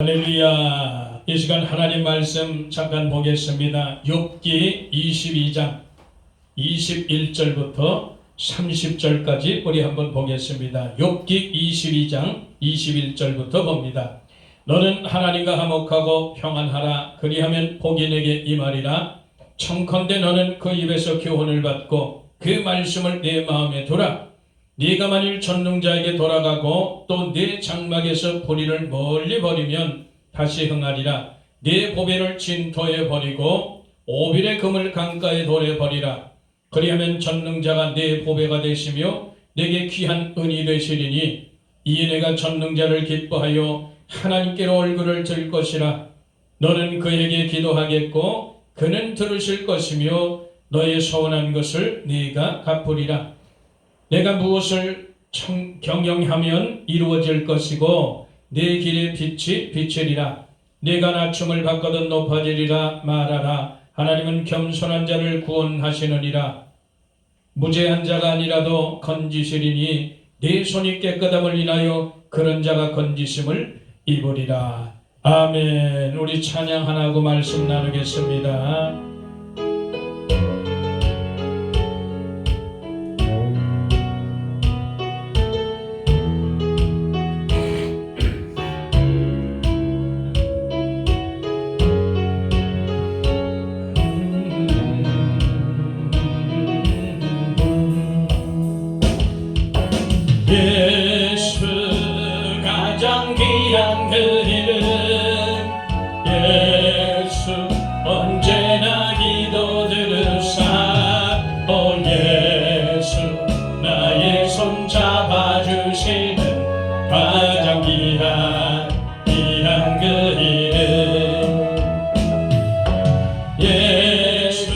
할렐루야. 이 시간 하나님 말씀 잠깐 보겠습니다. 욥기 22장 21절부터 30절까지 우리 한번 보겠습니다. 욥기 22장 21절부터 봅니다. 너는 하나님과 화목하고 평안하라. 그리하면 복이 내게 임하리라. 청컨대 너는 그 입에서 교훈을 받고 그 말씀을 내 마음에 두라. 네가 만일 전능자에게 돌아가고 또 네 장막에서 보리를 멀리 버리면 다시 흥하리라. 네 보배를 진토에 버리고 오빌의 금을 강가에 돌에 버리라. 그리하면 전능자가 네 보배가 되시며 내게 귀한 은이 되시리니 이에 내가 전능자를 기뻐하여 하나님께로 얼굴을 들 것이라. 너는 그에게 기도하겠고 그는 들으실 것이며 너의 서원한 것을 네가 갚으리라. 내가 무엇을 경영하면 이루어질 것이고 내 길의 빛이 비치리라. 내가 낮춤을 받거든 높아지리라. 말하라. 하나님은 겸손한 자를 구원하시느니라. 무죄한 자가 아니라도 건지시리니 내 손이 깨끗함을 인하여 그런 자가 건지심을 입으리라. 아멘. 우리 찬양 하나 하고 말씀 나누겠습니다. 예수 가장 귀한 그 이름 예수 언제나 기도 들으사 오 예수 나의 손 잡아주시는 가장 귀한 그 이름 예수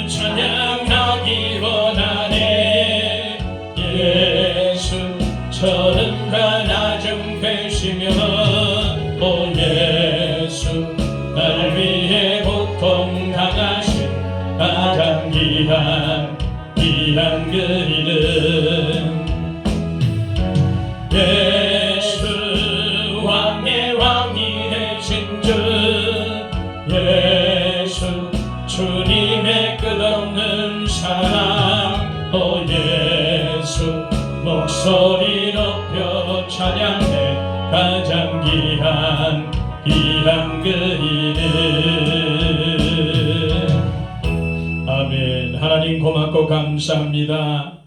찬양하기 원하네 저는가 낮음 되시며 오 예수 날 위해 고통 당하신 가장 귀한 그 이름 예수 왕의 왕이 되신 주 예수 주님의 끝없는 사랑 오 예수 목소리 높여 찬양해 가장 귀한 그 이름 아멘. 하나님 고맙고 감사합니다.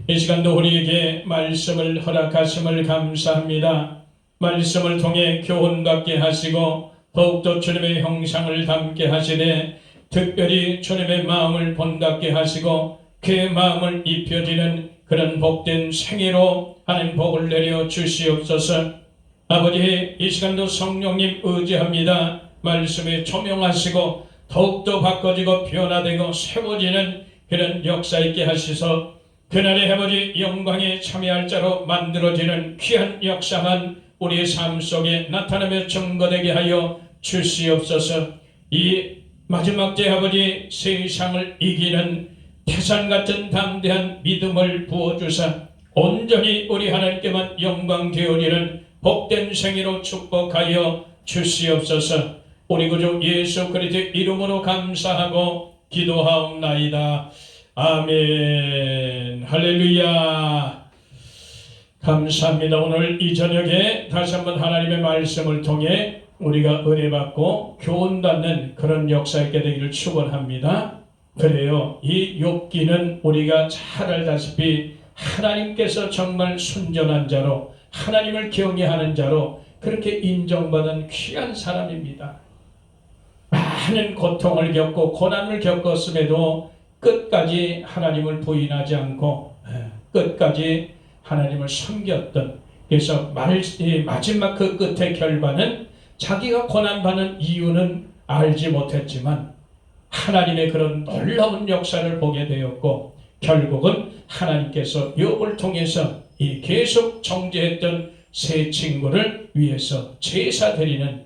이 시간도 우리에게 말씀을 허락하심을 감사합니다. 말씀을 통해 교훈받게 하시고 더욱더 주님의 형상을 담게 하시되 특별히 주님의 마음을 본받게 하시고 그 마음을 입혀지는 그런 복된 생애로 하나님 복을 내려 주시옵소서. 아버지 이 시간도 성령님 의지합니다. 말씀에 조명하시고 더욱더 바꿔지고 변화되고 세워지는 그런 역사 있게 하시서 그날의 아버지 영광에 참여할 자로 만들어지는 귀한 역사만 우리의 삶 속에 나타나며 증거되게 하여 주시옵소서. 이 마지막 때 아버지 세상을 이기는 태산 같은 담대한 믿음을 부어주사 온전히 우리 하나님께만 영광 되어지는 복된 생애로 축복하여 주시옵소서. 우리 구주 예수 그리스도의 이름으로 감사하고 기도하옵나이다. 아멘. 할렐루야. 감사합니다. 오늘 이 저녁에 다시 한번 하나님의 말씀을 통해 우리가 은혜받고 교훈받는 그런 역사 있게 되기를 축원합니다. 그래요. 이 욥기는 우리가 잘 알다시피 하나님께서 정말 순전한 자로 하나님을 경외하는 자로 그렇게 인정받은 귀한 사람입니다. 많은 고통을 겪고 고난을 겪었음에도 끝까지 하나님을 부인하지 않고 끝까지 하나님을 섬겼던 그래서 마지막 그 끝의 결과는 자기가 고난받는 이유는 알지 못했지만 하나님의 그런 놀라운 역사를 보게 되었고 결국은 하나님께서 욥을 통해서 이 계속 정죄했던 세 친구를 위해서 제사 드리는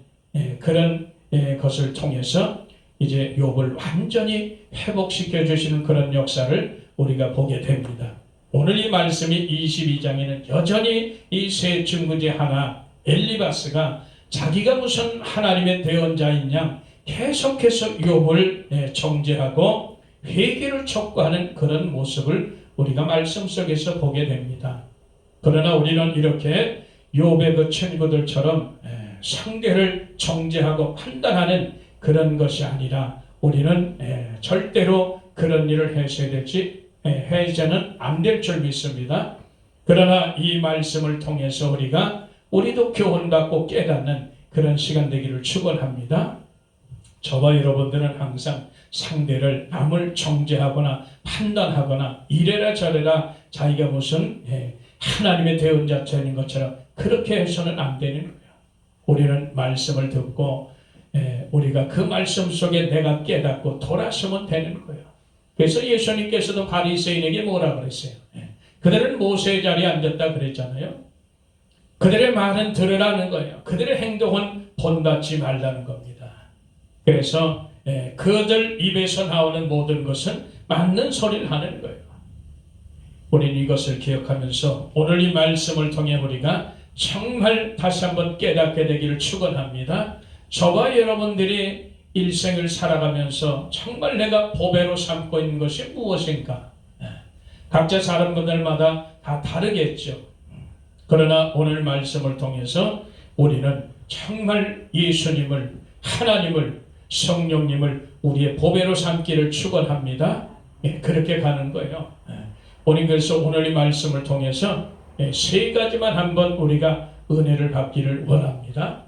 그런 것을 통해서 이제 욥을 완전히 회복시켜 주시는 그런 역사를 우리가 보게 됩니다. 오늘 이 말씀이 22장에는 여전히 이 세 친구 중 하나 엘리바스가 자기가 무슨 하나님의 대언자인 양 계속해서 욥을 정죄하고 회개를 촉구하는 그런 모습을 우리가 말씀 속에서 보게 됩니다. 그러나 우리는 이렇게 욥의 그 친구들처럼 상대를 정죄하고 판단하는 그런 것이 아니라 우리는 절대로 그런 일을 해서는 안 될 줄 믿습니다. 그러나 이 말씀을 통해서 우리도 교훈받고 깨닫는 그런 시간 되기를 축원합니다. 저와 여러분들은 항상 상대를 남을 정죄하거나 판단하거나 이래라 저래라 자기가 무슨 하나님의 대언자처인 것처럼 그렇게 해서는 안 되는 거예요. 우리는 말씀을 듣고 우리가 그 말씀 속에 내가 깨닫고 돌아서면 되는 거예요. 그래서 예수님께서도 바리새인에게 뭐라 그랬어요? 그들은 모세의 자리에 앉았다 그랬잖아요. 그들의 말은 들으라는 거예요. 그들의 행동은 본받지 말라는 겁니다. 그래서 그들 입에서 나오는 모든 것은 맞는 소리를 하는 거예요. 우리는 이것을 기억하면서 오늘 이 말씀을 통해 우리가 정말 다시 한번 깨닫게 되기를 축원합니다. 저와 여러분들이 일생을 살아가면서 정말 내가 보배로 삼고 있는 것이 무엇인가? 각자 사람들마다 다 다르겠죠. 그러나 오늘 말씀을 통해서 우리는 정말 예수님을, 하나님을, 성령님을 우리의 보배로 삼기를 축원합니다. 그렇게 가는 거예요. 우리 그래서 오늘 이 말씀을 통해서 세 가지만 한번 우리가 은혜를 받기를 원합니다.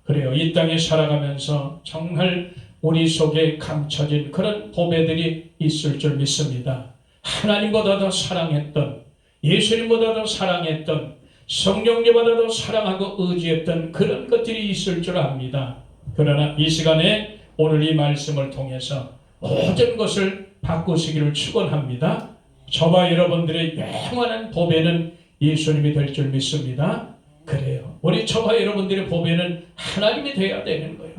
그래요. 이 땅에 살아가면서 정말 우리 속에 감춰진 그런 보배들이 있을 줄 믿습니다. 하나님보다 더 사랑했던, 예수님보다 더 사랑했던, 성령님보다 더 사랑하고 의지했던 그런 것들이 있을 줄 압니다. 그러나 이 시간에 오늘 이 말씀을 통해서 모든 것을 바꾸시기를 축원합니다. 저와 여러분들의 영원한 보배는 예수님이 될 줄 믿습니다. 그래요. 우리 저와 여러분들의 보배는 하나님이 되어야 되는 거예요.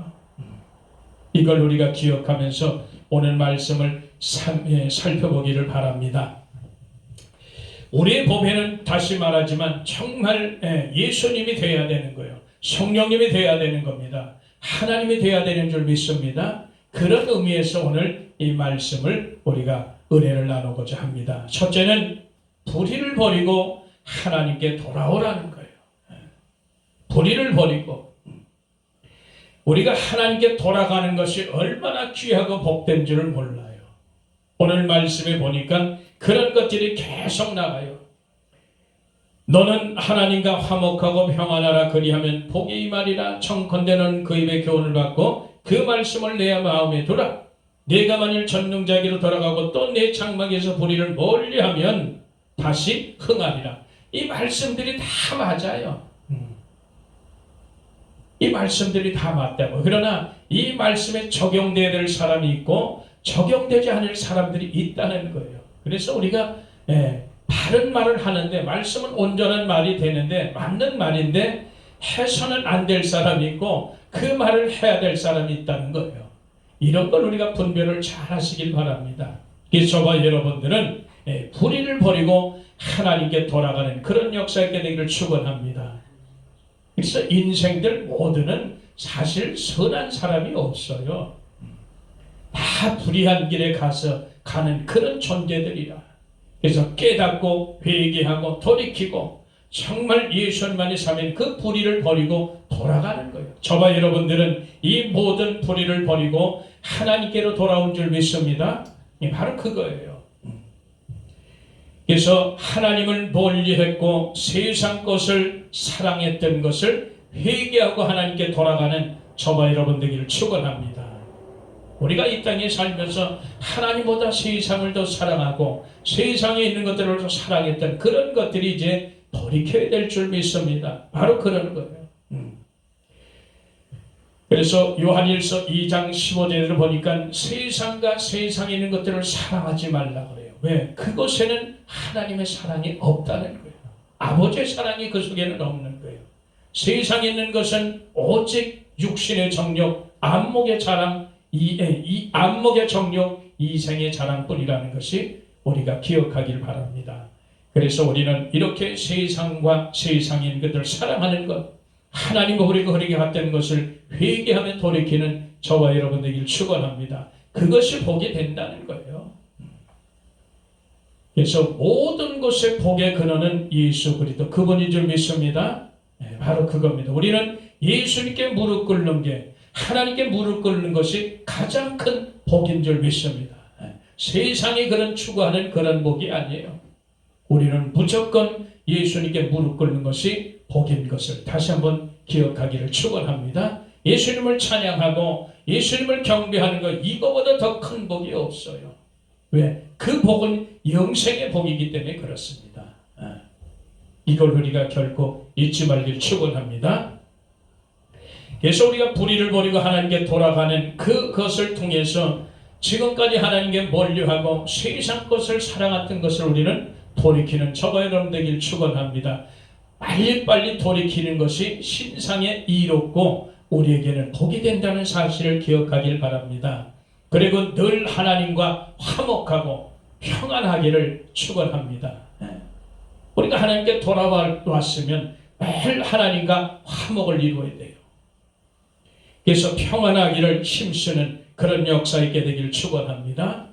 이걸 우리가 기억하면서 오늘 말씀을 살펴보기를 바랍니다. 우리의 보배는 다시 말하지만 정말 예수님이 되어야 되는 거예요. 성령님이 되어야 되는 겁니다. 하나님이 되어야 되는 줄 믿습니다. 그런 의미에서 오늘 이 말씀을 우리가 은혜를 나누고자 합니다. 첫째는 불의를 버리고 하나님께 돌아오라는 거예요. 불의를 버리고 우리가 하나님께 돌아가는 것이 얼마나 귀하고 복된 줄을 몰라요. 오늘 말씀에 보니까 그런 것들이 계속 나가요. 너는 하나님과 화목하고 평안하라 그리하면 복이 임하리라. 청컨대 너는 그 입의 교훈을 받고 그 말씀을 내 마음에 두라. 내가 만일 전능자에게로 돌아가고 또 내 장막에서 불의를 멀리하면 다시 흥하리라. 이 말씀들이 다 맞아요. 이 말씀들이 다 맞다고. 그러나 이 말씀에 적용되어야 될 사람이 있고 적용되지 않을 사람들이 있다는 거예요. 그래서 우리가 바른 말을 하는데 말씀은 온전한 말이 되는데 맞는 말인데 해서는 안 될 사람이 있고 그 말을 해야 될 사람이 있다는 거예요. 이런 걸 우리가 분별을 잘 하시길 바랍니다. 그래서 저와 여러분들은 불의를 버리고 하나님께 돌아가는 그런 역사 있게 되기를 축원합니다. 그래서 인생들 모두는 사실 선한 사람이 없어요. 다 불의한 길에 가는 그런 존재들이라. 그래서 깨닫고 회개하고 돌이키고 정말 예수님만이 사면 그 불의를 버리고 돌아가는 거예요. 저와 여러분들은 이 모든 불의를 버리고 하나님께로 돌아온 줄 믿습니다. 바로 그거예요. 그래서 하나님을 멀리했고 세상 것을 사랑했던 것을 회개하고 하나님께 돌아가는 저와 여러분 되기를 축원합니다. 우리가 이 땅에 살면서 하나님보다 세상을 더 사랑하고 세상에 있는 것들을 더 사랑했던 그런 것들이 이제 돌이켜야 될 줄 믿습니다. 바로 그런 거예요. 그래서 요한일서 2장 15절을 보니까 세상과 세상에 있는 것들을 사랑하지 말라 그래요. 왜? 그곳에는 하나님의 사랑이 없다는 거예요. 아버지의 사랑이 그 속에는 없는 거예요. 세상에 있는 것은 오직 육신의 정욕, 안목의 자랑, 이 안목의 정욕, 이생의 자랑뿐이라는 것이 우리가 기억하길 바랍니다. 그래서 우리는 이렇게 세상과 세상에 있는 것들을 사랑하는 것, 하나님과 우리가 흐리게 갔던 것을 회개하며 돌이키는 저와 여러분 되길 축원합니다. 그것이 복이 된다는 거예요. 그래서 모든 것의 복의 근원은 예수 그리스도 그분인 줄 믿습니다. 바로 그겁니다. 우리는 예수님께 무릎 꿇는 게, 하나님께 무릎 꿇는 것이 가장 큰 복인 줄 믿습니다. 세상이 그런 추구하는 그런 복이 아니에요. 우리는 무조건 예수님께 무릎 꿇는 것이 복인 것을 다시 한번 기억하기를 축원합니다. 예수님을 찬양하고 예수님을 경배하는 것, 이거보다 더 큰 복이 없어요. 왜? 그 복은 영생의 복이기 때문에 그렇습니다. 이걸 우리가 결코 잊지 말길 축원합니다. 그래서 우리가 불의를 버리고 하나님께 돌아가는 그것을 통해서 지금까지 하나님께 멀리하고 세상 것을 사랑했던 것을 우리는 돌이키는 저와 여러분 되길 축원합니다. 빨리빨리 돌이키는 것이 신상에 이롭고 우리에게는 복이 된다는 사실을 기억하길 바랍니다. 그리고 늘 하나님과 화목하고 평안하기를 축원합니다. 우리가 하나님께 돌아왔으면 매일 하나님과 화목을 이루어야 돼요. 그래서 평안하기를 힘쓰는 그런 역사 있게 되기를 축원합니다.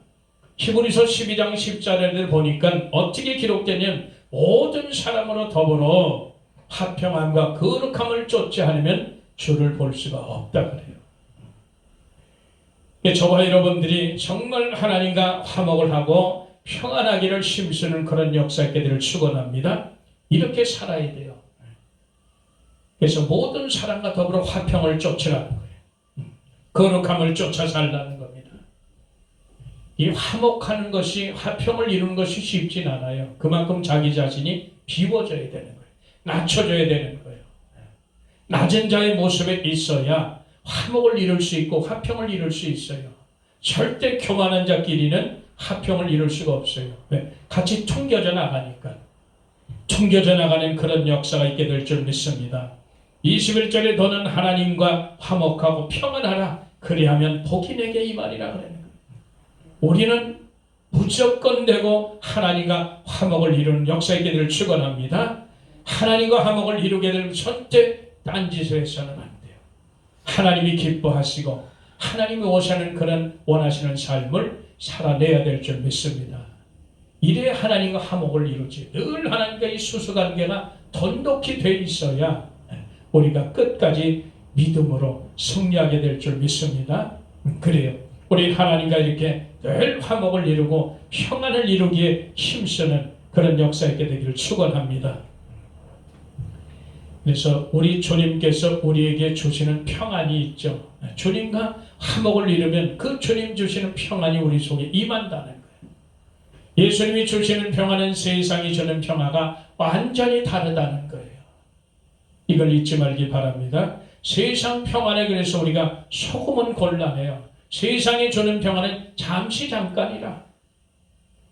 히브리서 12장 10절을 보니까 어떻게 기록되냐면 모든 사람으로 더불어 화평함과 거룩함을 쫓지 않으면 주를 볼 수가 없다 그래요. 저와 여러분들이 정말 하나님과 화목을 하고 평안하기를 힘쓰는 그런 역사 있게 되기를 축원합니다. 이렇게 살아야 돼요. 그래서 모든 사람과 더불어 화평을 쫓으라는 거예요. 거룩함을 쫓아 살라는 겁니다. 이 화목하는 것이, 화평을 이루는 것이 쉽진 않아요. 그만큼 자기 자신이 비워져야 되는 거예요. 낮춰져야 되는 거예요. 낮은 자의 모습에 있어야 화목을 이룰 수 있고 화평을 이룰 수 있어요. 절대 교만한 자끼리는 화평을 이룰 수가 없어요. 왜? 같이 퉁겨져 나가니까. 퉁겨져 나가는 그런 역사가 있게 될 줄 믿습니다. 21절에 너는 하나님과 화목하고 평안하라. 그리하면 복이 내게 임하리라 그러는 거예요. 우리는 무조건 되고 하나님과 화목을 이루는 역사 있게 될 축원합니다. 하나님과 화목을 이루게 되면 절대 딴짓을 해서는 안 돼요. 하나님이 기뻐하시고 하나님이 원하시는 그런 원하시는 삶을 살아내야 될 줄 믿습니다. 이래야 하나님과 화목을 이루지. 늘 하나님과의 수수관계가 돈독히 돼 있어야 우리가 끝까지 믿음으로 승리하게 될 줄 믿습니다. 그래요. 우리 하나님과 이렇게 늘 화목을 이루고 평안을 이루기에 힘쓰는 그런 역사 있게 되기를 축원합니다. 그래서 우리 주님께서 우리에게 주시는 평안이 있죠. 주님과 화목을 이루면 그 주님 주시는 평안이 우리 속에 임한다는 거예요. 예수님이 주시는 평안은 세상이 주는 평화가 완전히 다르다는 거예요. 이걸 잊지 말기 바랍니다. 세상 평안에 그래서 우리가 속으면 곤란해요. 세상이 주는 평안은 잠시 잠깐이라.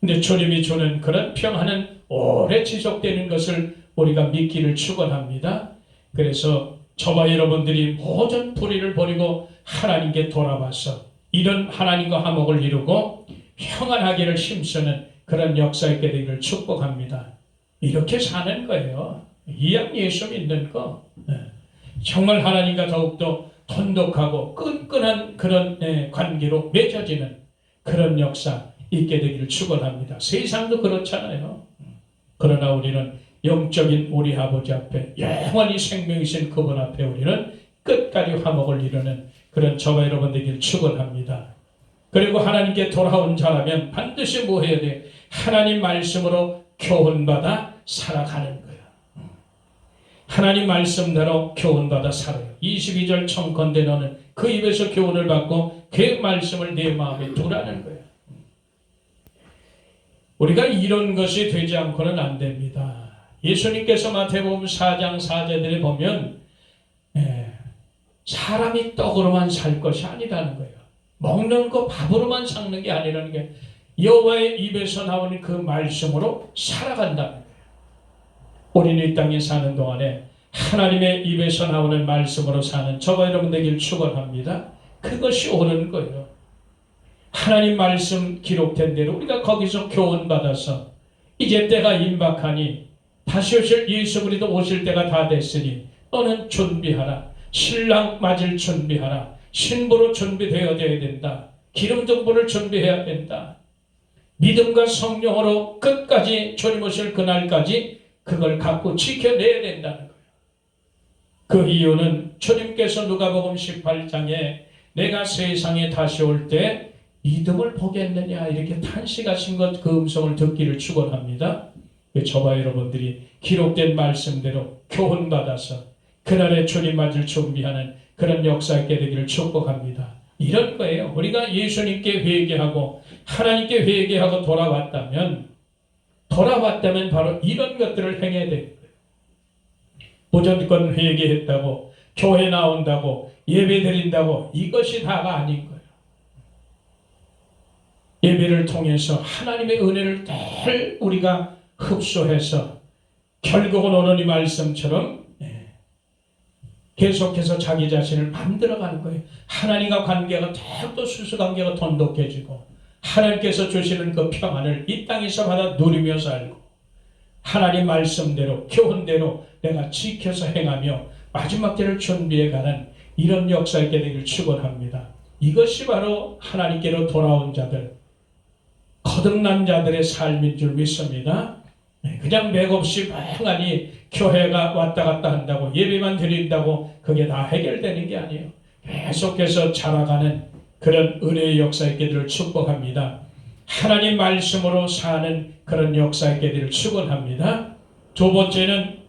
근데 주님이 주는 그런 평안은 오래 지속되는 것을 우리가 믿기를 축원합니다. 그래서 저와 여러분들이 모든 불의를 버리고 하나님께 돌아와서 이런 하나님과 화목을 이루고 평안하기를 힘쓰는 그런 역사 있게 되기를 축복합니다. 이렇게 사는 거예요. 이양 예수 믿는 거. 정말 하나님과 더욱더 돈독하고 끈끈한 그런 관계로 맺어지는 그런 역사 있게 되기를 축원합니다. 세상도 그렇잖아요. 그러나 우리는 영적인 우리 아버지 앞에 영원히 생명이신 그분 앞에 우리는 끝까지 화목을 이루는 그런 저와 여러분 되기를 축원합니다. 그리고 하나님께 돌아온 자라면 반드시 뭐 해야 돼? 하나님 말씀으로 교훈받아 살아가는 거예요. 하나님 말씀대로 교훈받아 살아요. 22절 청컨대 너는 그 입에서 교훈을 받고 그 말씀을 내 마음에 두라는 거예요. 우리가 이런 것이 되지 않고는 안 됩니다. 예수님께서 마태복음 4장 4절에 보면 사람이 떡으로만 살 것이 아니라는 거예요. 먹는 거 밥으로만 사는 게 아니라는 게 여호와의 입에서 나오는 그 말씀으로 살아간다는 거예요. 우리는 이 땅에 사는 동안에 하나님의 입에서 나오는 말씀으로 사는 저와 여러분 되길 축원합니다. 그것이 옳은 거예요. 하나님 말씀 기록된 대로 우리가 거기서 교훈받아서 이제 때가 임박하니 다시 오실 예수 그리스도 오실 때가 다 됐으니 너는 준비하라. 신랑 맞을 준비하라. 신부로 준비되어야 된다. 기름 등불을 준비해야 된다. 믿음과 성령으로 끝까지 주님 오실 그날까지 그걸 갖고 지켜내야 된다는 거예요. 그 이유는 주님께서 누가복음 18장에 내가 세상에 다시 올 때 믿음을 보겠느냐 이렇게 탄식하신 것, 그 음성을 듣기를 축원합니다. 저와 여러분들이 기록된 말씀대로 교훈받아서 그날에 주님 맞을 준비하는 그런 역사 있게 되기를 축복합니다. 이런 거예요. 우리가 예수님께 회개하고 하나님께 회개하고 돌아왔다면 바로 이런 것들을 행해야 돼요. 무조건 회개했다고, 교회 나온다고, 예배 드린다고 이것이 다가 아닌 거예요. 예배를 통해서 하나님의 은혜를 늘 우리가 흡수해서 결국은 오늘 이 말씀처럼 계속해서 자기 자신을 만들어가는 거예요. 하나님과 관계가 또 수수관계가 돈독해지고 하나님께서 주시는 그 평안을 이 땅에서 받아 누리며 살고 하나님 말씀대로 교훈대로 내가 지켜서 행하며 마지막 때를 준비해가는 이런 역사 있게 되기를 축원합니다. 이것이 바로 하나님께로 돌아온 자들, 거듭난 자들의 삶인 줄 믿습니다. 그냥 맥없이 멍하니 교회가 왔다 갔다 한다고 예배만 드린다고 그게 다 해결되는 게 아니에요. 계속해서 자라가는 그런 은혜의 역사 있게 되기를 축복합니다. 하나님 말씀으로 사는 그런 역사 있게 되기를 축원합니다. 두 번째는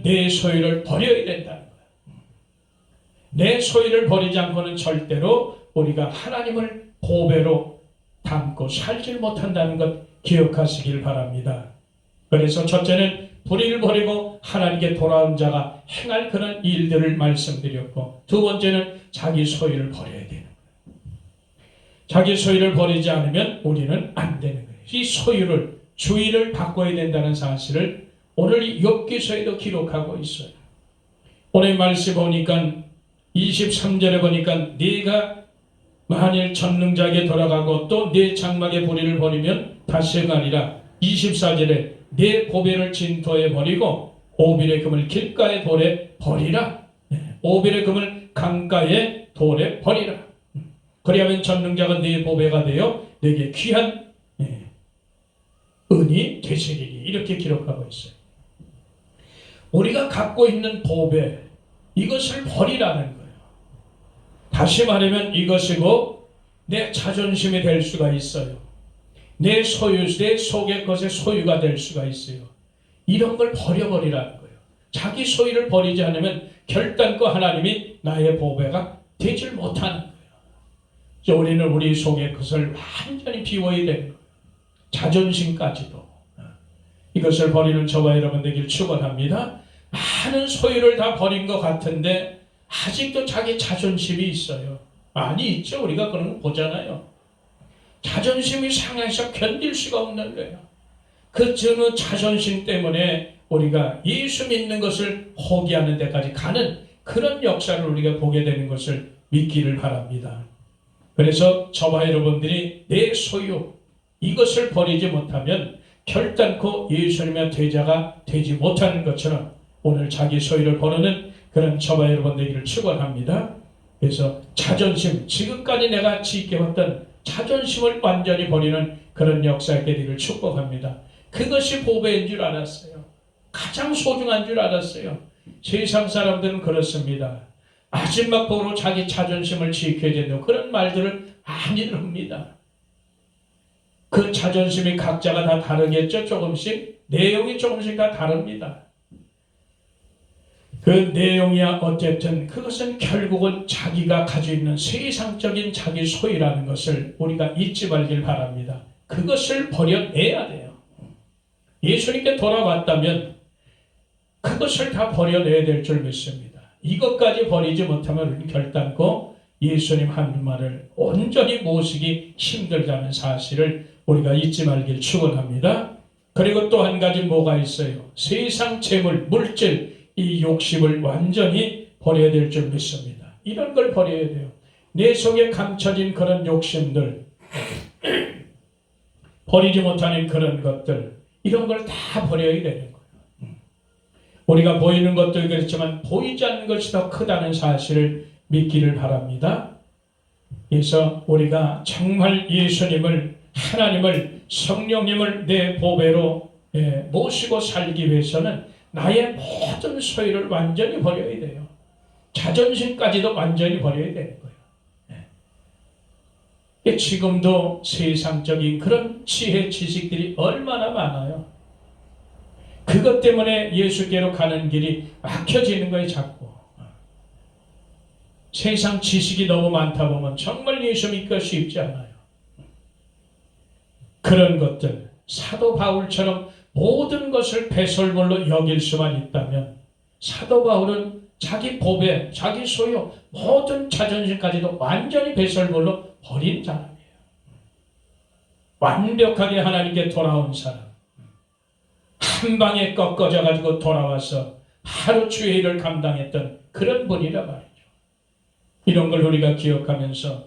내 소유를 버려야 된다는 거예요. 내 소유를 버리지 않고는 절대로 우리가 하나님을 보배로 담고 살지 못한다는 것 기억하시길 바랍니다. 그래서 첫째는 불의를 버리고 하나님께 돌아온 자가 행할 그런 일들을 말씀드렸고, 두 번째는 자기 소유를 버려야 되는 거예요. 자기 소유를 버리지 않으면 우리는 안 되는 거예요. 이 소유를, 주의를 바꿔야 된다는 사실을 오늘 이 욥기서에도 기록하고 있어요. 오늘 말씀 보니까 23절에 보니까 네가 만일 전능자에게 돌아가고 또 내 장막의 불의를 버리면 다시 행하리라. 24절에 내 보배를 진토에 버리고 오빌의 금을 길가의 돌에 버리라. 오빌의 금을 강가의 돌에 버리라. 그리하면 전능자가 네 보배가 되어 내게 귀한 은이 되시리니. 이렇게 기록하고 있어요. 우리가 갖고 있는 보배, 이것을 버리라는 거예요. 다시 말하면 이것이고 내 자존심이 될 수가 있어요. 내 소유, 내 속의 것의 소유가 될 수가 있어요. 이런 걸 버려버리라는 거예요. 자기 소유를 버리지 않으면 결단코 하나님이 나의 보배가 되질 못하는 거예요. 우리는 우리 속의 것을 완전히 비워야 되는 거예요. 자존심까지도. 이것을 버리는 저와 여러분 되길 축원합니다. 많은 소유를 다 버린 것 같은데 아직도 자기 자존심이 있어요. 많이 있죠. 우리가 그런 거 보잖아요. 자존심이 상해서 견딜 수가 없는 거예요. 그 자존심 때문에 우리가 예수 믿는 것을 포기하는 데까지 가는 그런 역사를 우리가 보게 되는 것을 믿기를 바랍니다. 그래서 저와 여러분들이 내 소유, 이것을 버리지 못하면 결단코 예수님의 제자가 되지 못하는 것처럼 오늘 자기 소유를 버리는 그런 저와 여러분 되기를 축원합니다. 그래서 자존심, 지금까지 내가 지켜왔던 자존심을 완전히 버리는 그런 역사의 되기를 축복합니다. 그것이 보배인 줄 알았어요. 가장 소중한 줄 알았어요. 세상 사람들은 그렇습니다. 마지막 보로 자기 자존심을 지켜야 된다고 그런 말들을 많이들 합니다. 그 자존심이 각자가 다 다르겠죠. 조금씩 내용이 조금씩 다 다릅니다. 그 내용이야 어쨌든 그것은 결국은 자기가 가지고 있는 세상적인 자기 소유라는 것을 우리가 잊지 말길 바랍니다. 그것을 버려내야 돼요. 예수님께 돌아왔다면 그것을 다 버려내야 될 줄 믿습니다. 이것까지 버리지 못하면 우리는 결단코 예수님 한 말을 온전히 모시기 힘들다는 사실을 우리가 잊지 말길 축원합니다. 그리고 또 한 가지 뭐가 있어요? 세상 재물, 물질, 이 욕심을 완전히 버려야 될 줄 믿습니다. 이런 걸 버려야 돼요. 내 속에 감춰진 그런 욕심들, 버리지 못하는 그런 것들, 이런 걸 다 버려야 되는 거예요. 우리가 보이는 것도 그렇지만 보이지 않는 것이 더 크다는 사실을 믿기를 바랍니다. 그래서 우리가 정말 예수님을, 하나님을, 성령님을 내 보배로 모시고 살기 위해서는 나의 모든 소유를 완전히 버려야 돼요. 자존심까지도 완전히 버려야 되는 거예요. 지금도 세상적인 그런 지혜, 지식들이 얼마나 많아요. 그것 때문에 예수께로 가는 길이 막혀지는 거예요, 자꾸. 세상 지식이 너무 많다 보면 정말 예수 믿기가 쉽지 않아요. 그런 것들, 사도 바울처럼 모든 것을 배설물로 여길 수만 있다면 사도 바울은 자기 보배, 자기 소유, 모든 자존심까지도 완전히 배설물로 버린 사람이에요. 완벽하게 하나님께 돌아온 사람. 한 방에 꺾어져 가지고 돌아와서 하루 주의 일을 감당했던 그런 분이라 말이죠. 이런 걸 우리가 기억하면서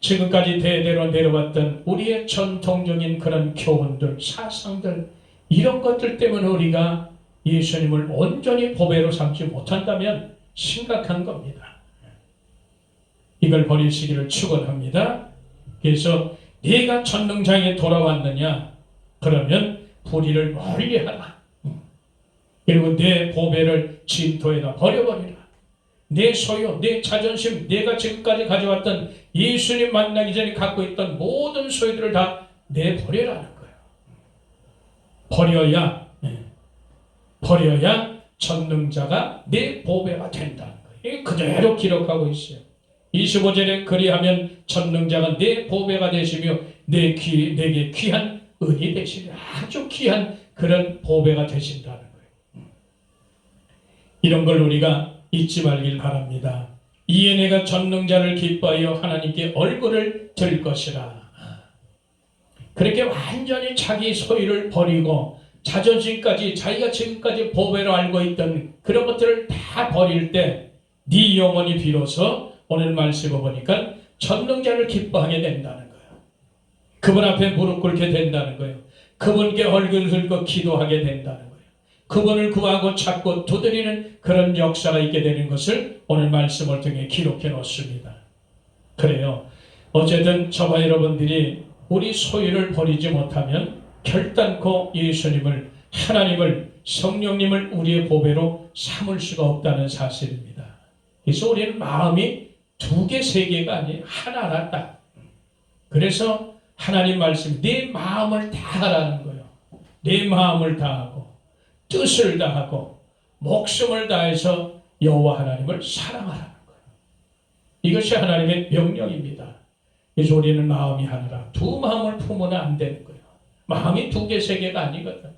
지금까지 대대로 내려왔던 우리의 전통적인 그런 교훈들, 사상들, 이런 것들 때문에 우리가 예수님을 온전히 보배로 삼지 못한다면 심각한 겁니다. 이걸 버리시기를 축원합니다. 그래서 네가 전능장에 돌아왔느냐? 그러면 불의를 멀리하라. 그리고 내 보배를 진토에다 버려버리라. 내 소유, 내 자존심, 내가 지금까지 가져왔던 예수님 만나기 전에 갖고 있던 모든 소유들을 다 내버리라는 거예요. 버려야 전능자가 내 보배가 된다는 거예요. 그대로 기록하고 있어요. 25절에 그리하면 전능자가 내 보배가 되시며 내게 귀한 은이 되시리라. 아주 귀한 그런 보배가 되신다는 거예요. 이런 걸 우리가 잊지 말길 바랍니다. 이에 내가 전능자를 기뻐하여 하나님께 얼굴을 들 것이라. 그렇게 완전히 자기 소유를 버리고 자존심까지, 자기가 지금까지 보배로 알고 있던 그런 것들을 다 버릴 때 네 영혼이 비로소 오늘 말씀을 보니까 전능자를 기뻐하게 된다는 거예요. 그분 앞에 무릎 꿇게 된다는 거예요. 그분께 얼굴을 들고 기도하게 된다는 거예요. 그분을 구하고 찾고 두드리는 그런 역사가 있게 되는 것을 오늘 말씀을 통해 기록해 놓습니다. 그래요. 어쨌든 저와 여러분들이 우리 소유를 버리지 못하면 결단코 예수님을, 하나님을, 성령님을 우리의 보배로 삼을 수가 없다는 사실입니다. 그래서 우리는 마음이 두 개, 세 개가 아니에요. 하나라 딱. 그래서 하나님 말씀, 내 마음을 다하라는 거예요. 내 마음을 다하고 뜻을 다하고 목숨을 다해서 여호와 하나님을 사랑하라는 거예요. 이것이 하나님의 명령입니다. 그래서 우리는 마음이 하나라. 두 마음을 품으면 안 되는 거예요. 마음이 두 개, 세 개가 아니거든.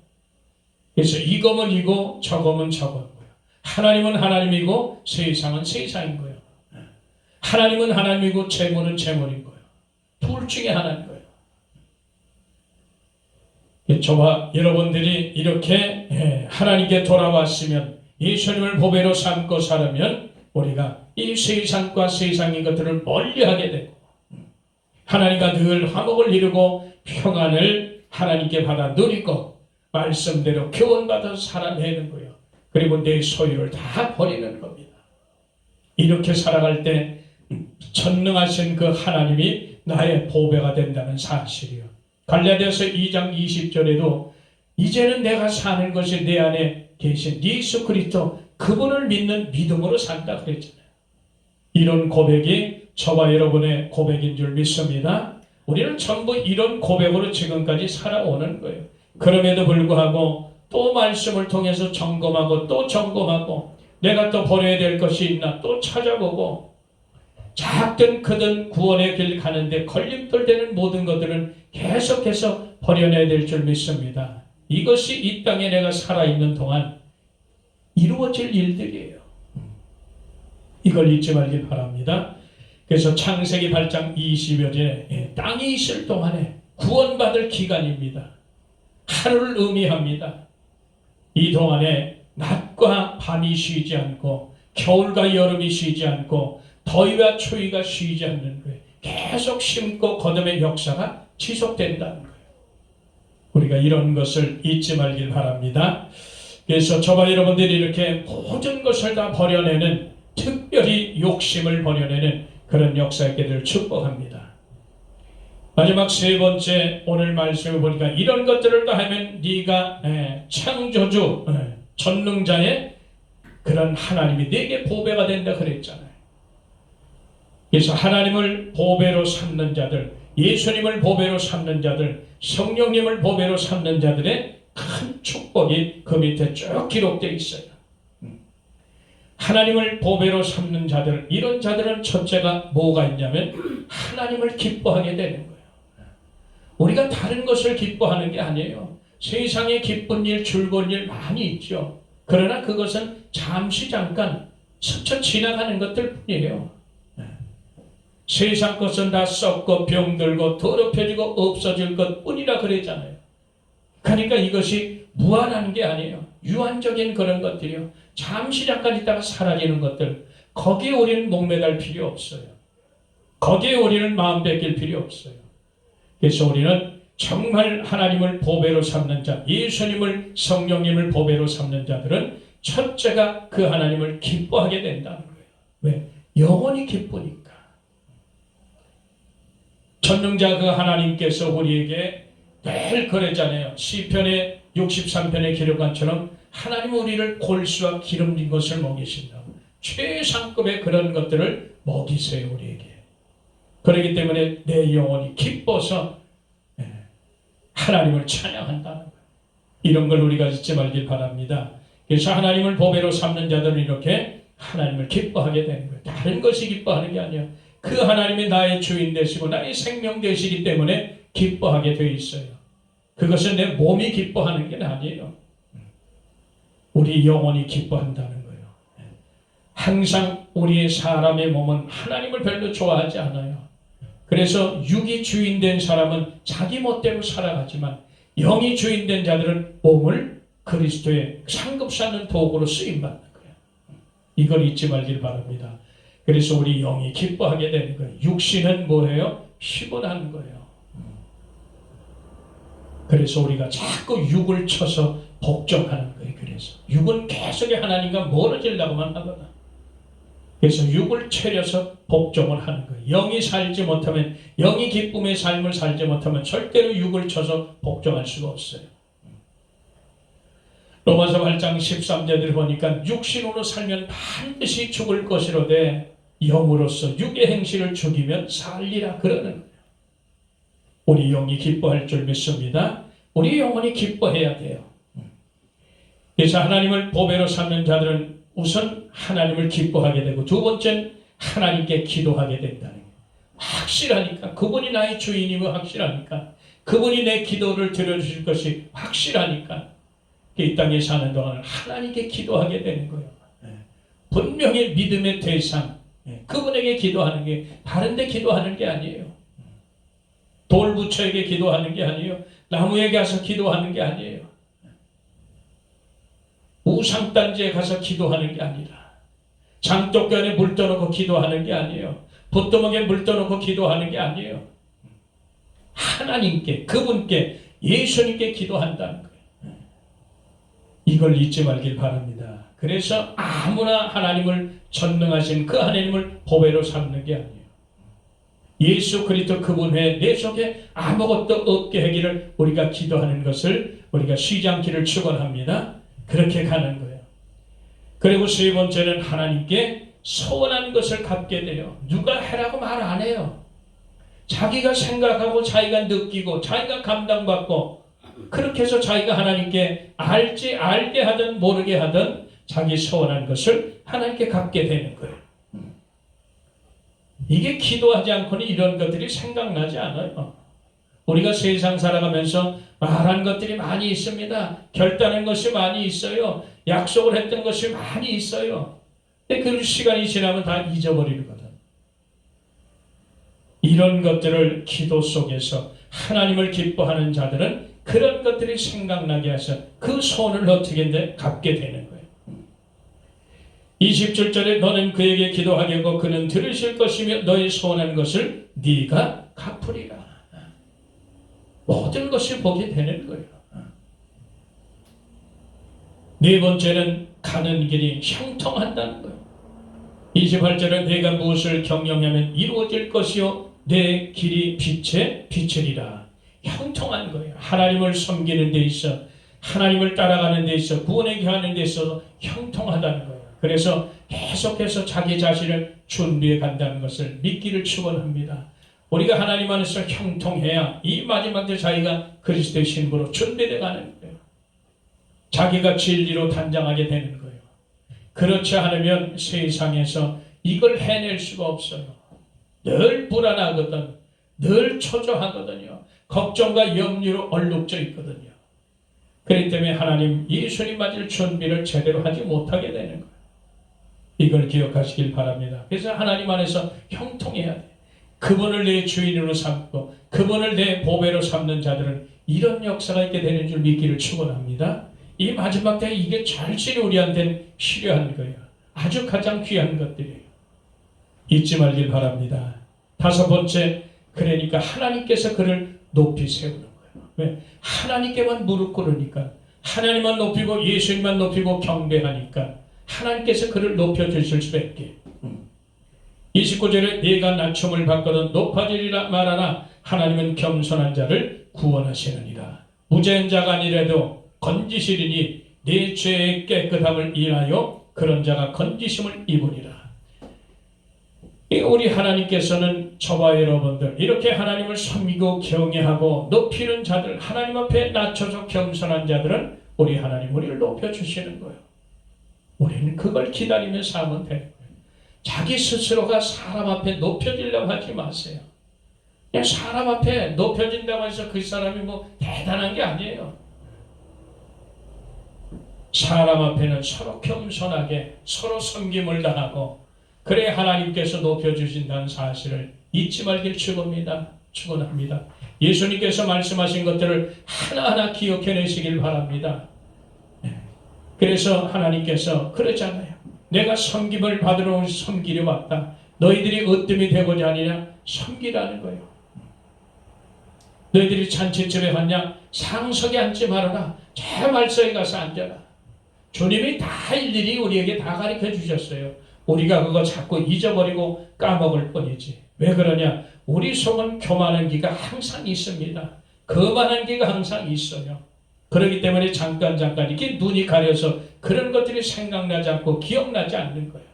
그래서 이거면 이거, 저거면 저거고요. 하나님은 하나님이고 세상은 세상인 거예요. 하나님은 하나님이고 재물은 재물인 거예요. 둘 중에 하나인 거예요. 저와 여러분들이 이렇게 하나님께 돌아왔으면, 예수님을 보배로 삼고 살으면 우리가 이 세상과 세상의 것들을 멀리하게 되고 하나님과 늘 화목을 이루고 평안을 하나님께 받아 누리고 말씀대로 교훈받아 살아내는 거예요. 그리고 내 소유를 다 버리는 겁니다. 이렇게 살아갈 때 전능하신 그 하나님이 나의 보배가 된다는 사실이요. 갈라디아서 2장 20절에도 이제는 내가 사는 것이 내 안에 계신 예수 그리스도, 그분을 믿는 믿음으로 산다 그랬잖아요. 이런 고백이 저와 여러분의 고백인 줄 믿습니다. 우리는 전부 이런 고백으로 지금까지 살아오는 거예요. 그럼에도 불구하고 또 말씀을 통해서 점검하고 또 점검하고 내가 또 버려야 될 것이 있나 또 찾아보고, 작든 크든 구원의 길 가는데 걸림돌 되는 모든 것들은 계속해서 버려내야 될 줄 믿습니다. 이것이 이 땅에 내가 살아있는 동안 이루어질 일들이에요. 이걸 잊지 말길 바랍니다. 그래서 창세기 8장 20여절에 땅이 있을 동안에 구원받을 기간입니다. 하루를 의미합니다. 이 동안에 낮과 밤이 쉬지 않고 겨울과 여름이 쉬지 않고 더위와 추위가 쉬지 않는 거예요. 계속 심고 거듭의 역사가 지속된다는 거예요. 우리가 이런 것을 잊지 말길 바랍니다. 그래서 저와 여러분들이 이렇게 모든 것을 다 버려내는, 특별히 욕심을 버려내는 그런 역사 있게 될 축복합니다. 마지막 세 번째, 오늘 말씀을 보니까 이런 것들을 다 하면 네가 창조주 전능자의 그런 하나님이 네게 보배가 된다 그랬잖아요. 그래서 하나님을 보배로 삼는 자들, 예수님을 보배로 삼는 자들, 성령님을 보배로 삼는 자들의 큰 축복이 그 밑에 쭉 기록되어 있어요. 하나님을 보배로 삼는 자들, 이런 자들은 첫째가 뭐가 있냐면 하나님을 기뻐하게 되는 거예요. 우리가 다른 것을 기뻐하는 게 아니에요. 세상에 기쁜 일, 즐거운 일 많이 있죠. 그러나 그것은 잠시 잠깐 스쳐 지나가는 것들 뿐이에요. 세상 것은 다 썩고 병들고 더럽혀지고 없어질 것 뿐이라 그랬잖아요. 그러니까 이것이 무한한 게 아니에요. 유한적인 그런 것들이요. 잠시 잠깐 있다가 사라지는 것들, 거기에 우리는 목매달 필요 없어요. 거기에 우리는 마음 뺏길 필요 없어요. 그래서 우리는 정말 하나님을 보배로 삼는 자, 예수님을, 성령님을 보배로 삼는 자들은 첫째가 그 하나님을 기뻐하게 된다는 거예요. 왜? 영원히 기쁘니까. 전능자 그 하나님께서 우리에게 늘 그랬잖아요. 시편의 63편에 기록한 처럼 하나님은 우리를 골수와 기름진 것을 먹이신다고. 최상급의 그런 것들을 먹이세요, 우리에게. 그렇기 때문에 내 영혼이 기뻐서 하나님을 찬양한다는 거예요. 이런 걸 우리가 잊지 말길 바랍니다. 그래서 하나님을 보배로 삼는 자들은 이렇게 하나님을 기뻐하게 되는 거예요. 다른 것이 기뻐하는 게 아니에요. 그 하나님이 나의 주인 되시고 나의 생명 되시기 때문에 기뻐하게 되어 있어요. 그것은 내 몸이 기뻐하는 게 아니에요. 우리 영혼이 기뻐한다는 거예요. 항상 우리의 사람의 몸은 하나님을 별로 좋아하지 않아요. 그래서 육이 주인된 사람은 자기 멋대로 살아가지만 영이 주인된 자들은 몸을 그리스도의 상급받는 도구로 쓰임받는 거예요. 이걸 잊지 말길 바랍니다. 그래서 우리 영이 기뻐하게 되는 거예요. 육신은 뭐예요? 피곤한 거예요. 그래서 우리가 자꾸 육을 쳐서 복종하는 거예요. 그래서 육은 계속 하나님과 멀어지려고만 하거든. 그래서 육을 채려서 복종을 하는 거예요. 영이 살지 못하면, 영이 기쁨의 삶을 살지 못하면 절대로 육을 쳐서 복종할 수가 없어요. 로마서 8장 13절을 보니까 육신으로 살면 반드시 죽을 것이로되 영으로서 육의 행실을 죽이면 살리라 그러는 거예요. 우리 영이 기뻐할 줄 믿습니다. 우리 영혼이 기뻐해야 돼요. 그래서 하나님을 보배로 삼는 자들은 우선 하나님을 기뻐하게 되고, 두 번째는 하나님께 기도하게 된다는 거예요. 확실하니까, 그분이 나의 주인이고 확실하니까, 그분이 내 기도를 들어주실 것이 확실하니까 이 땅에 사는 동안 하나님께 기도하게 되는 거예요. 분명히 믿음의 대상, 그분에게 기도하는 게 다른 데 기도하는 게 아니에요. 돌부처에게 기도하는 게 아니에요. 나무에게 가서 기도하는 게 아니에요. 우상단지에 가서 기도하는 게 아니라, 장독견에 물 떠놓고 기도하는 게 아니에요. 붓도목에 물 떠놓고 기도하는 게 아니에요. 하나님께, 그분께, 예수님께 기도한다는 거예요. 이걸 잊지 말길 바랍니다. 그래서 아무나 하나님을 전능하신 그 하나님을 보배로 삼는 게 아니에요. 예수 그리스도 그분 외에 내 속에 아무것도 없게 하기를 우리가 기도하는 것을 우리가 쉬지 않기를 축원합니다. 그렇게 가는 거예요. 그리고 세 번째는 하나님께 소원한 것을 갚게 돼요. 누가 해라고 말 안 해요. 자기가 생각하고 자기가 느끼고 자기가 감당받고, 그렇게 해서 자기가 하나님께 알게 하든 모르게 하든 자기 소원한 것을 하나님께 갚게 되는 거예요. 이게 기도하지 않고는 이런 것들이 생각나지 않아요. 우리가 세상 살아가면서 말한 것들이 많이 있습니다. 결단한 것이 많이 있어요. 약속을 했던 것이 많이 있어요. 근데 그 시간이 지나면 다 잊어버리거든. 이런 것들을 기도 속에서 하나님을 기뻐하는 자들은 그런 것들이 생각나게 해서 그 소원을 어떻게든 갚게 되는 거예요. 27절에 너는 그에게 기도하게 하고 그는 들으실 것이며 너의 소원한 것을 네가 갚으리라. 모든 것이 보게 되는 거예요. 네 번째는 가는 길이 형통한다는 거예요. 28절에 내가 무엇을 경영하면 이루어질 것이요 내 길이 빛에 비추리라. 형통한 거예요. 하나님을 섬기는 데 있어, 하나님을 따라가는 데 있어, 구원에 하는 데 있어서 형통하다는 거예요. 그래서 계속해서 자기 자신을 준비해 간다는 것을 믿기를 축원합니다. 우리가 하나님 안에서 형통해야 이 마지막 때 자기가 그리스도의 신부로 준비되어 가는 거예요. 자기가 진리로 단장하게 되는 거예요. 그렇지 않으면 세상에서 이걸 해낼 수가 없어요. 늘 불안하거든, 늘 초조하거든요. 걱정과 염려로 얼룩져 있거든요. 그렇기 때문에 하나님 예수님 맞을 준비를 제대로 하지 못하게 되는 거예요. 이걸 기억하시길 바랍니다. 그래서 하나님 안에서 형통해야 돼. 그분을 내 주인으로 삼고 그분을 내 보배로 삼는 자들은 이런 역사가 있게 되는 줄 믿기를 축원합니다. 이 마지막 때에 이게 절실히 우리한테는 필요한 거예요. 아주 가장 귀한 것들이에요. 잊지 말길 바랍니다. 다섯 번째, 그러니까 하나님께서 그를 높이 세우는 거예요. 왜? 하나님께만 무릎 꿇으니까, 하나님만 높이고 예수님만 높이고 경배하니까 하나님께서 그를 높여주실 수밖에. 29절에 내가 낮춤을 받거든 높아지리라 말하나 하나님은 겸손한 자를 구원하시느니라. 무죄한 자가 아니라도 건지시리니 내 죄의 깨끗함을 인하여 그런 자가 건지심을 입으리라. 우리 하나님께서는 저와 여러분들 이렇게 하나님을 섬기고 경외하고 높이는 자들, 하나님 앞에 낮춰서 겸손한 자들은 우리 하나님 우리를 높여주시는 거예요. 우리는 그걸 기다리면서 하면 돼요. 자기 스스로가 사람 앞에 높여지려고 하지 마세요. 그냥 사람 앞에 높여진다고 해서 그 사람이 뭐 대단한 게 아니에요. 사람 앞에는 서로 겸손하게 서로 섬김을 당하고 그래 하나님께서 높여주신다는 사실을 잊지 말길 축원합니다. 예수님께서 말씀하신 것들을 하나하나 기억해내시길 바랍니다. 그래서 하나님께서 그러잖아요. 내가 섬김을 받으러 섬기려 왔다. 너희들이 으뜸이 되고자 하느냐? 섬기라는 거예요. 너희들이 잔치집에 갔냐? 상석에 앉지 말아라. 저 말석에 가서 앉아라. 주님이 다 일일이 우리에게 다 가르쳐 주셨어요. 우리가 그거 자꾸 잊어버리고 까먹을 뿐이지. 왜 그러냐? 우리 속은 교만한 기가 항상 있습니다. 거만한 기가 항상 있어요. 그렇기 때문에 잠깐 이렇게 눈이 가려서 그런 것들이 생각나지 않고 기억나지 않는 거예요.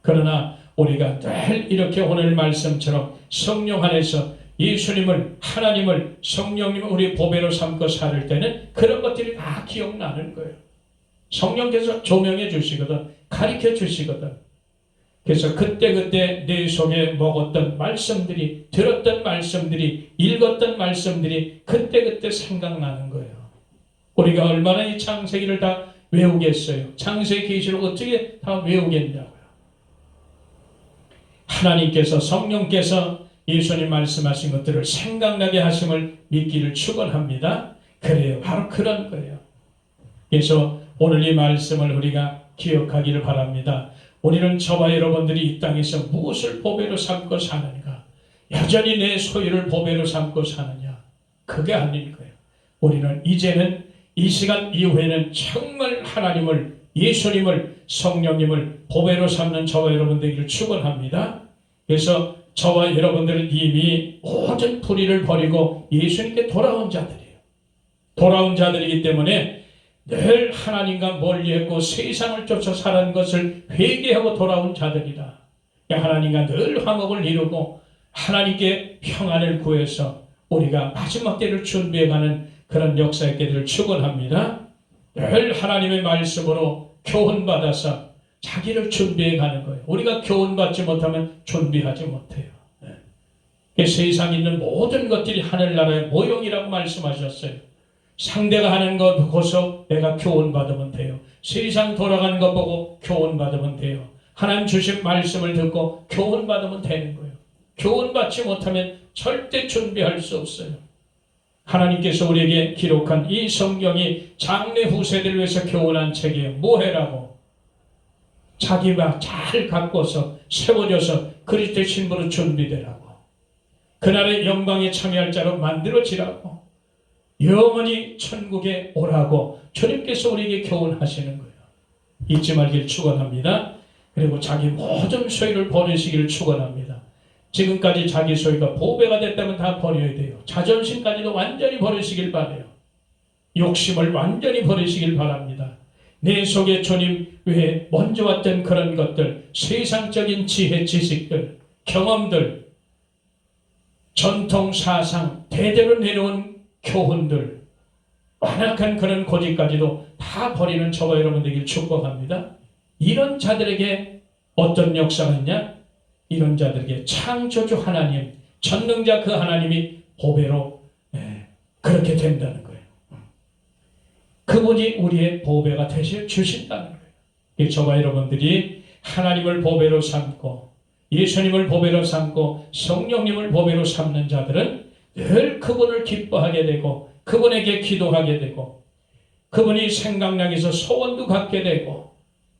그러나 우리가 늘 이렇게 오늘 말씀처럼 성령 안에서 예수님을, 하나님을, 성령님을 우리 보배로 삼고 살 때는 그런 것들이 다 기억나는 거예요. 성령께서 조명해 주시거든, 가르쳐 주시거든. 그래서 그때 내 속에 먹었던 말씀들이, 들었던 말씀들이, 읽었던 말씀들이 그때 생각나는 거예요. 우리가 얼마나 이 창세기를 다 외우겠어요? 창세기 계시를 어떻게 다 외우겠냐고요? 하나님께서, 성령께서 예수님 말씀하신 것들을 생각나게 하심을 믿기를 축원합니다. 그래요. 바로 그런 거예요. 그래서 오늘 이 말씀을 우리가 기억하기를 바랍니다. 우리는 저와 여러분들이 이 땅에서 무엇을 보배로 삼고 사는가? 여전히 내 소유를 보배로 삼고 사느냐? 그게 아닌 거예요. 우리는 이제는 이 시간 이후에는 정말 하나님을, 예수님을, 성령님을 보배로 삼는 저와 여러분들을 축원합니다. 그래서 저와 여러분들은 이미 모든 불의를 버리고 예수님께 돌아온 자들이에요. 돌아온 자들이기 때문에 늘 하나님과 멀리했고 세상을 쫓아 살아온 것을 회개하고 돌아온 자들이라. 하나님과 늘 화목을 이루고 하나님께 평안을 구해서 우리가 마지막 때를 준비해가는 그런 역사의 때를 축원합니다. 늘 하나님의 말씀으로 교훈받아서 자기를 준비해가는 거예요. 우리가 교훈받지 못하면 준비하지 못해요. 세상에 있는 모든 것들이 하늘나라의 모형이라고 말씀하셨어요. 상대가 하는 것 보고서 내가 교훈받으면 돼요. 세상 돌아가는 것 보고 교훈받으면 돼요. 하나님 주신 말씀을 듣고 교훈받으면 되는 거예요. 교훈받지 못하면 절대 준비할 수 없어요. 하나님께서 우리에게 기록한 이 성경이 장래 후세대를 위해서 교훈한 책이에요. 뭐해라고? 자기가 잘 가꿔서 세워져서 그리스도의 신부로 준비되라고. 그날의 영광에 참여할 자로 만들어지라고. 영원히 천국에 오라고 주님께서 우리에게 교훈하시는 거예요. 잊지 말길 축원합니다. 그리고 자기 모든 소유를 버리시기를 축원합니다. 지금까지 자기 소유가 보배가 됐다면 다 버려야 돼요. 자존심까지도 완전히 버리시길 바라요. 욕심을 완전히 버리시길 바랍니다. 내 속에 주님 외에 먼저 왔던 그런 것들, 세상적인 지혜, 지식들, 경험들, 전통 사상, 대대로 내려온 교훈들, 완악한 그런 고집까지도 다 버리는 저와 여러분 되길 축복합니다. 이런 자들에게 어떤 역사가 있냐? 이런 자들에게 창조주 하나님, 전능자 그 하나님이 보배로 그렇게 된다는 거예요. 그분이 우리의 보배가 되셔 주신다는 거예요. 저와 여러분들이 하나님을 보배로 삼고 예수님을 보배로 삼고 성령님을 보배로 삼는 자들은 늘 그분을 기뻐하게 되고 그분에게 기도하게 되고 그분이 생각나게 해서 소원도 갖게 되고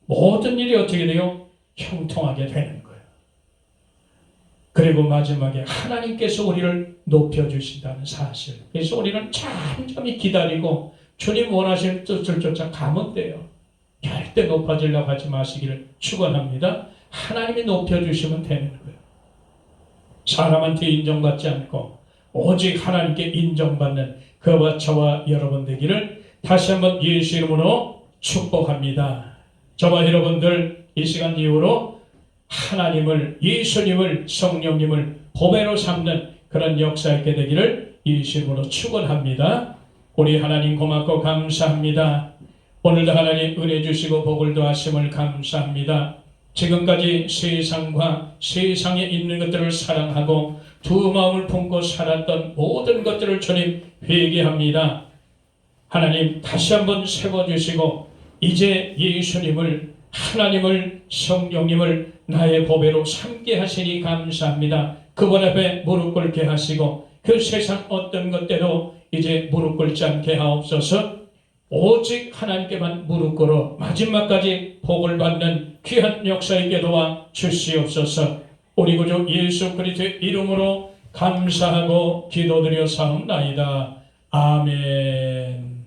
모든 일이 어떻게 돼요? 형통하게 되는 거예요. 그리고 마지막에 하나님께서 우리를 높여주신다는 사실. 그래서 우리는 잠잠히 기다리고 주님 원하시는 뜻을 쫓아 가면 돼요. 절대 높아지려고 하지 마시기를 축원합니다. 하나님이 높여주시면 되는 거예요. 사람한테 인정받지 않고 오직 하나님께 인정받는 그와 저와 여러분 되기를 다시 한번 예수 이름으로 축복합니다. 저와 여러분들 이 시간 이후로 하나님을, 예수님을, 성령님을 보배로 삼는 그런 역사 있게 되기를 예수 이름으로 축원합니다. 우리 하나님 고맙고 감사합니다. 오늘도 하나님 은혜 주시고 복을 더하심을 감사합니다. 지금까지 세상과 세상에 있는 것들을 사랑하고 두 마음을 품고 살았던 모든 것들을 주님 회개합니다. 하나님 다시 한번 세워주시고 이제 예수님을, 하나님을, 성령님을 나의 보배로 삼게 하시니 감사합니다. 그분 앞에 무릎 꿇게 하시고 그 세상 어떤 것대로 이제 무릎 꿇지 않게 하옵소서. 오직 하나님께만 무릎 꿇어 마지막까지 복을 받는 귀한 역사 있게 도와 주시옵소서. 우리 구주 예수 그리스도의 이름으로 감사하고 기도드려 사옵나이다. 아멘.